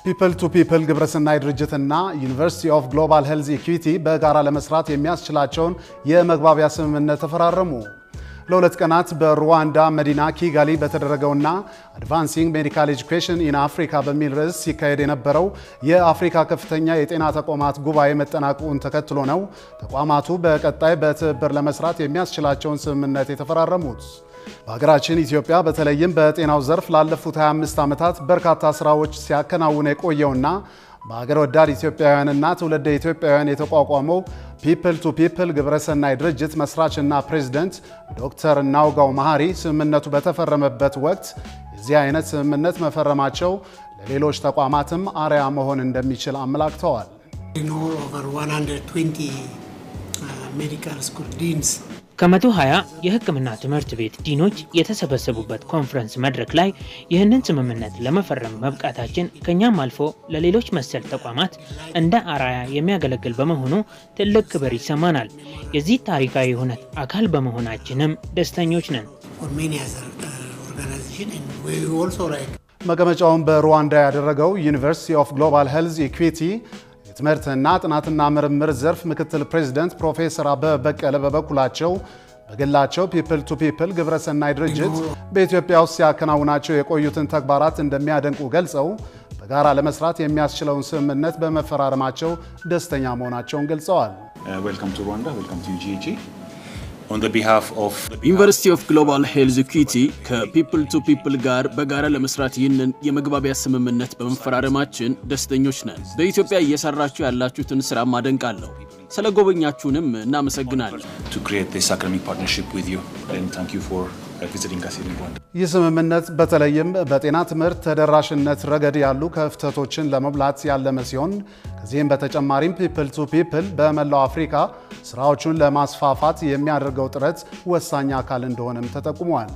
ፒፕል ቱ ፒፕል ግብረሰናይ ድርጅትና ዩኒቨርሲቲ ኦፍ ግሎባል ሄልዝ ኢኩዊቲ በጋራ ለመስራት የሚያስችላቸውን የመግባቢያ ስምምነት ተፈራረሙ። ለሁለት ቀናት በሩዋንዳ መዲና ኪጋሊ በተደረገውና አድቫንሲንግ ሜዲካል ኤጁኬሽን ኢን አፍሪካ በሚል ርዕስ ሲካሄድ የነበረው የአፍሪካ ከፍተኛ የጤና ተቋማት ጉባኤ መጠናቀቁን ተከትሎ ነው ተቋማቱ በቀጣይ በትብብር ለመስራት የሚያስችላቸውን ስምምነት የተፈራረሙት። በሀገራችን ኢትዮጵያ በተለይም በጤናው ዘርፍ ላለፉት 25 ዓመታት በርካታ ስራዎች ሲያከናውን የቆየውና በሀገር ወዳድ ኢትዮጵያውያንና ትውልደ ኢትዮጵያውያን የተቋቋመው ፒፕል ቱ ፒፕል ግብረሰናይ ድርጅት መስራችና ፕሬዝዳንት ዶክተር ናውጋው መሐሪ ስምምነቱ በተፈረመበት ወቅት የዚህ አይነት ስምምነት መፈረማቸው ለሌሎች ተቋማትም አርአያ መሆን እንደሚችል አመላክተዋል። ከ120 የሕክምና ትምህርት ቤት ዲኖች የተሰበሰቡበት ኮንፈረንስ መድረክ ላይ ይህንን ስምምነት ለመፈረም መብቃታችን ከኛም አልፎ ለሌሎች መሰል ተቋማት እንደ አርአያ የሚያገለግል በመሆኑ ትልቅ ክብር ይሰማናል። የዚህ ታሪካዊ ሁነት አካል በመሆናችንም ደስተኞች ነን። መቀመጫውን በሩዋንዳ ያደረገው ዩኒቨርሲቲ ኦፍ ግሎባል ሄልዝ ኢኩዊቲ ትምህርትና ጥናትና ምርምር ዘርፍ ምክትል ፕሬዝዳንት ፕሮፌሰር አበበ በቀለ በበኩላቸው በግላቸው ፒፕል ቱ ፒፕል ግብረሰናይ ድርጅት በኢትዮጵያ ውስጥ ሲያከናውናቸው የቆዩትን ተግባራት እንደሚያደንቁ ገልጸው በጋራ ለመስራት የሚያስችለውን ስምምነት በመፈራረማቸው ደስተኛ መሆናቸውን ገልጸዋል። Welcome to Rwanda, welcome to UGH. On the behalf of University of Global Health Equity ከፒፕል ቱ ፒፕል ጋር በጋራ ለመስራት ይህንን የመግባቢያ ስምምነት በመፈራረማችን ደስተኞች ነን። በኢትዮጵያ እየሰራችሁ ያላችሁትን ስራ ማደንቃለሁ። ስለጎበኛችሁንም እናመሰግናለን። To create this academic partnership with you and thank you for visiting us in Rwanda. ይህ ስምምነት በተለይም በጤና ትምህርት ተደራሽነት ረገድ ያሉ ክፍተቶችን ለመሙላት ያለመ ሲሆን ከዚህም በተጨማሪም ፒፕል ቱ ፒፕል በመላው አፍሪካ ስራዎቹን ለማስፋፋት የሚያደርገው ጥረት ወሳኝ አካል እንደሆነም ተጠቁሟል።